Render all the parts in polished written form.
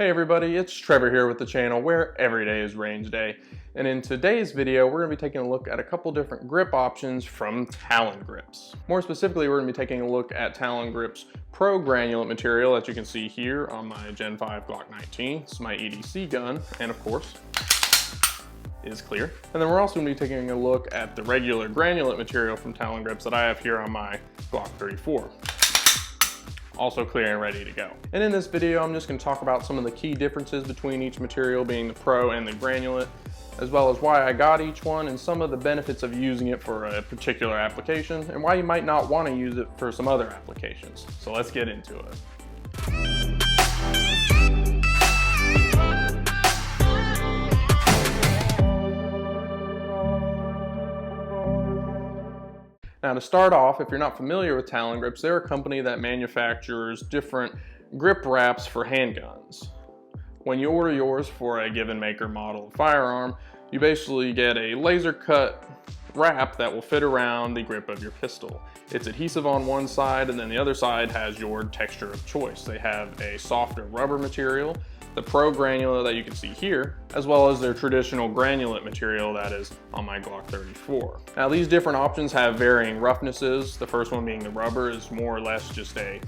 Hey everybody, it's Trevor here with the channel where every day is range day. And in today's video, we're gonna be taking a look at a couple different grip options from Talon Grips. More specifically, we're gonna be taking a look at Talon Grips Pro Granulate material that you can see here on my Gen 5 Glock 19. It's my EDC gun, and of course, is clear. And then we're also gonna be taking a look at the regular granulate material from Talon Grips that I have here on my Glock 34. Also clear and ready to go. And in this video, I'm just going to talk about some of the key differences between each material, being the Pro and the Granulate, as well as why I got each one and some of the benefits of using it for a particular application and why you might not want to use it for some other applications. So let's get into it. Now to start off, if you're not familiar with Talon Grips, they're a company that manufactures different grip wraps for handguns. When you order yours for a given maker model of firearm, you basically get a laser cut wrap that will fit around the grip of your pistol. It's adhesive on one side, and then the other side has your texture of choice. They have a softer rubber material, the Pro Granulate that you can see here, as well as their traditional granulate material that is on my Glock 34. Now these different options have varying roughnesses. The first one being the rubber is more or less just a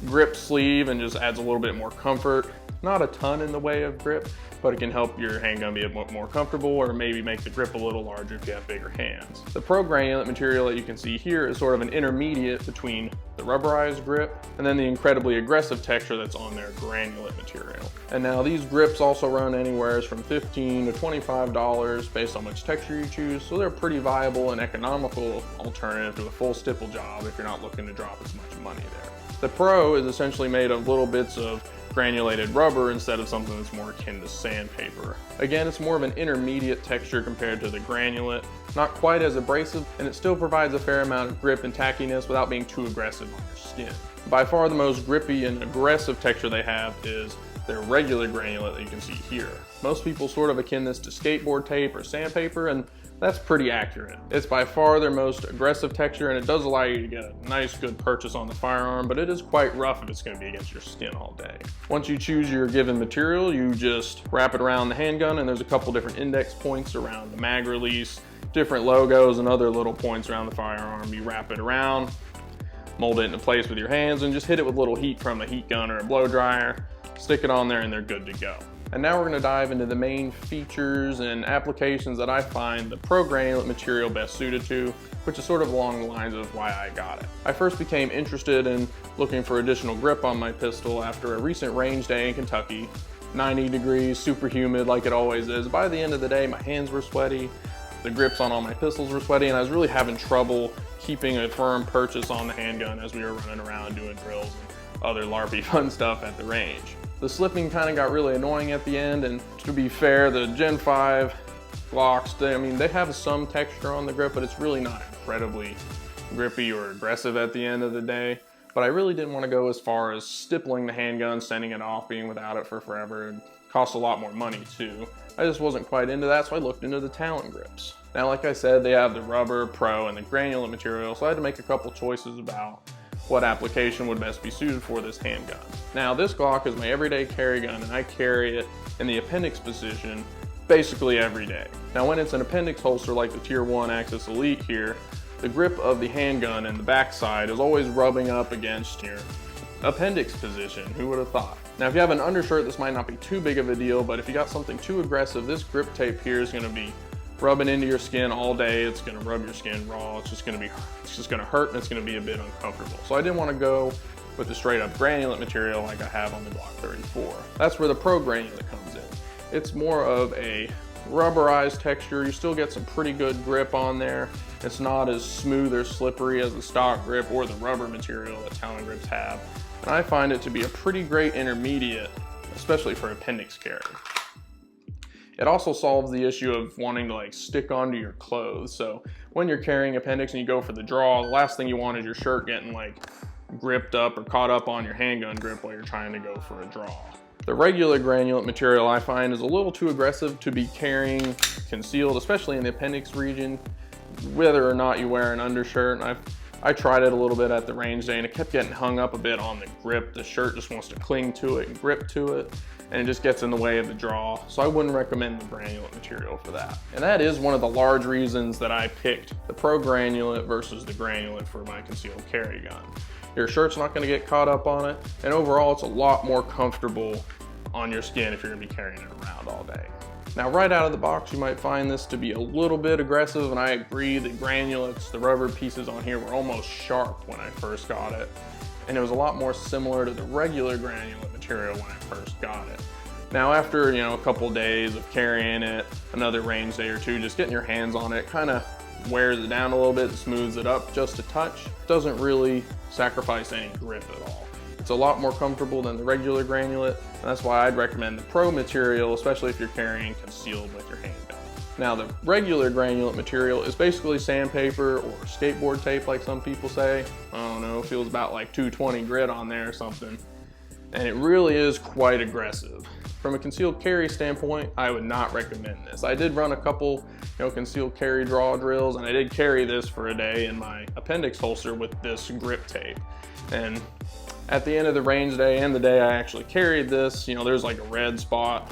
grip sleeve and just adds a little bit more comfort. Not a ton in the way of grip, but it can help your handgun be a bit more comfortable or maybe make the grip a little larger if you have bigger hands. The Pro Granulate material that you can see here is sort of an intermediate between the rubberized grip and then the incredibly aggressive texture that's on their granulate material. And now these grips also run anywhere from $15 to $25 based on which texture you choose, so they're a pretty viable and economical alternative to a full stipple job if you're not looking to drop as much money there. The Pro is essentially made of little bits of granulated rubber instead of something that's more akin to sandpaper. Again, it's more of an intermediate texture compared to the granulate, not quite as abrasive, and it still provides a fair amount of grip and tackiness without being too aggressive on your skin. By far the most grippy and aggressive texture they have is their regular granulate that you can see here. Most people sort of akin this to skateboard tape or sandpaper, and that's pretty accurate. It's by far their most aggressive texture, and it does allow you to get a nice good purchase on the firearm, but it is quite rough if it's going to be against your skin all day. Once you choose your given material, you just wrap it around the handgun, and there's a couple different index points around the mag release, different logos and other little points around the firearm. You wrap it around, mold it into place with your hands, and just hit it with a little heat from a heat gun or a blow dryer, stick it on there, and they're good to go. And now we're going to dive into the main features and applications that I find the Pro Granulate material best suited to, which is sort of along the lines of why I got it. I first became interested in looking for additional grip on my pistol after a recent range day in Kentucky. 90 degrees, super humid like it always is. By the end of the day, my hands were sweaty, the grips on all my pistols were sweaty, and I was really having trouble keeping a firm purchase on the handgun as we were running around doing drills and other LARPy fun stuff at the range. The slipping kind of got really annoying at the end, and to be fair, the Gen 5 Glocks, they have some texture on the grip, but it's really not incredibly grippy or aggressive at the end of the day. But I really didn't want to go as far as stippling the handgun, sending it off, being without it for forever. It costs a lot more money too. I just wasn't quite into that, so I looked into the Talon Grips. Now, like I said, they have the rubber, Pro, and the granulate material, so I had to make a couple choices about what application would best be suited for this handgun. Now this Glock is my everyday carry gun, and I carry it in the appendix position basically every day. Now when it's an appendix holster like the Tier 1 Axis Elite here, the grip of the handgun and the backside is always rubbing up against your appendix position. Who would have thought? Now if you have an undershirt, this might not be too big of a deal, but if you got something too aggressive, this grip tape here is going to be rubbing into your skin all day. It's going to rub your skin raw. It's just going to hurt, and it's going to be a bit uncomfortable. So I didn't want to go with the straight up granulate material like I have on the Glock 34. That's where the Pro Granulate comes in. It's more of a rubberized texture. You still get some pretty good grip on there. It's not as smooth or slippery as the stock grip or the rubber material that Talon Grips have. And I find it to be a pretty great intermediate, especially for appendix carry. It also solves the issue of wanting to stick onto your clothes. So when you're carrying appendix and you go for the draw, the last thing you want is your shirt getting gripped up or caught up on your handgun grip while you're trying to go for a draw. The regular granulate material I find is a little too aggressive to be carrying concealed, especially in the appendix region, whether or not you wear an undershirt. And I tried it a little bit at the range day and it kept getting hung up a bit on the grip. The shirt just wants to cling to it and grip to it, and it just gets in the way of the draw. So I wouldn't recommend the granulate material for that. And that is one of the large reasons that I picked the Pro Granulate versus the granulate for my concealed carry gun. Your shirt's not gonna get caught up on it, and overall it's a lot more comfortable on your skin if you're gonna be carrying it around all day. Now, right out of the box, you might find this to be a little bit aggressive, and I agree, the granulates, the rubber pieces on here were almost sharp when I first got it. And it was a lot more similar to the regular granulate material when I first got it. Now, after, you know, a couple days of carrying it, another range day or two, just getting your hands on it, kind of wears it down a little bit, smooths it up just a touch. Doesn't really sacrifice any grip at all. It's a lot more comfortable than the regular granulate, and that's why I'd recommend the Pro material, especially if you're carrying concealed with your handgun. Now, the regular granulate material is basically sandpaper or skateboard tape, like some people say. I don't know, feels about like 220 grit on there or something. And it really is quite aggressive. From a concealed carry standpoint, I would not recommend this. I did run a couple, concealed carry draw drills, and I did carry this for a day in my appendix holster with this grip tape. And at the end of the range day and the day I actually carried this, there's like a red spot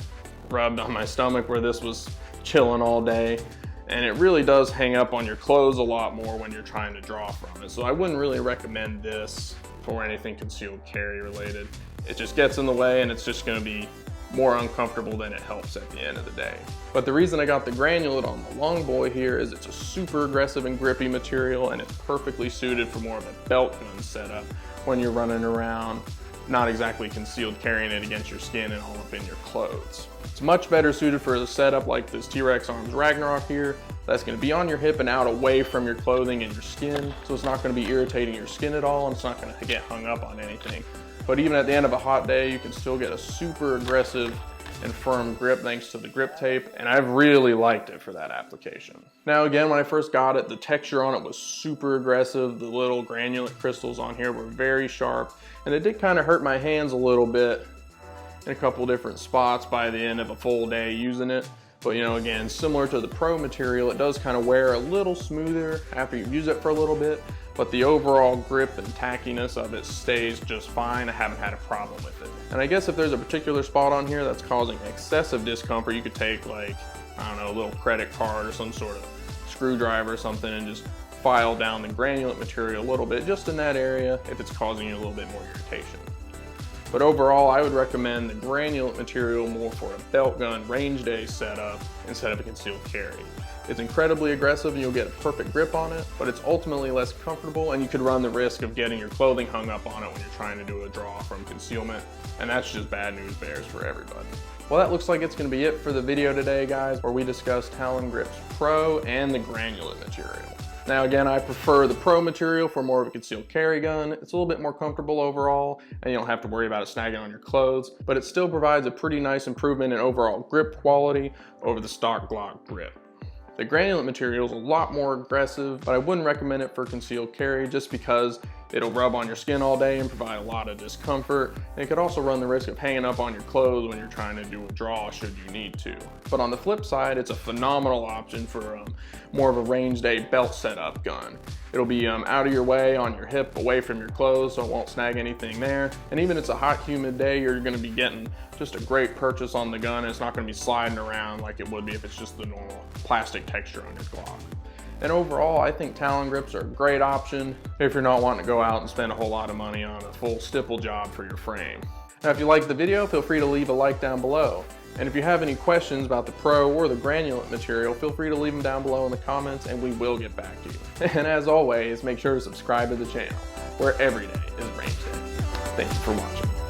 rubbed on my stomach where this was chilling all day. And it really does hang up on your clothes a lot more when you're trying to draw from it. So I wouldn't really recommend this for anything concealed carry related. It just gets in the way, and it's just gonna be more uncomfortable than it helps at the end of the day. But the reason I got the granulate on the long boy here is it's a super aggressive and grippy material, and it's perfectly suited for more of a belt gun setup when you're running around, not exactly concealed carrying it against your skin and all up in your clothes. It's much better suited for a setup like this T-Rex Arms Ragnarok here. That's gonna be on your hip and out away from your clothing and your skin, so it's not gonna be irritating your skin at all, and it's not gonna get hung up on anything. But even at the end of a hot day, you can still get a super aggressive and firm grip thanks to the grip tape, and I've really liked it for that application. Now again, when I first got it, the texture on it was super aggressive. The little granulate crystals on here were very sharp, and it did kind of hurt my hands a little bit in a couple different spots by the end of a full day using it. But again, similar to the Pro material, it does kind of wear a little smoother after you use it for a little bit, but the overall grip and tackiness of it stays just fine. I haven't had a problem with it. And I guess if there's a particular spot on here that's causing excessive discomfort, you could take like, I don't know, a little credit card or some sort of screwdriver or something and just file down the granulate material a little bit just in that area if it's causing you a little bit more irritation. But overall, I would recommend the granulate material more for a belt gun range day setup instead of a concealed carry. It's incredibly aggressive and you'll get a perfect grip on it, but it's ultimately less comfortable, and you could run the risk of getting your clothing hung up on it when you're trying to do a draw from concealment, and that's just bad news bears for everybody. Well, that looks like it's going to be it for the video today, guys, where we discussed Talon Grips Pro and the granulate material. Now again, I prefer the Pro material for more of a concealed carry gun. It's a little bit more comfortable overall, and you don't have to worry about it snagging on your clothes, but it still provides a pretty nice improvement in overall grip quality over the stock Glock grip. The granulate material is a lot more aggressive, but I wouldn't recommend it for concealed carry just because it'll rub on your skin all day and provide a lot of discomfort. And it could also run the risk of hanging up on your clothes when you're trying to do a draw should you need to. But on the flip side, it's a phenomenal option for more of a range day belt setup gun. It'll be out of your way, on your hip, away from your clothes, so it won't snag anything there. And even if it's a hot, humid day, you're gonna be getting just a great purchase on the gun. And it's not gonna be sliding around like it would be if it's just the normal plastic texture on your Glock. And overall, I think Talon Grips are a great option if you're not wanting to go out and spend a whole lot of money on a full stipple job for your frame. Now, if you liked the video, feel free to leave a like down below. And if you have any questions about the Pro or the granulate material, feel free to leave them down below in the comments and we will get back to you. And as always, make sure to subscribe to the channel, where every day is range day. Thank you for watching.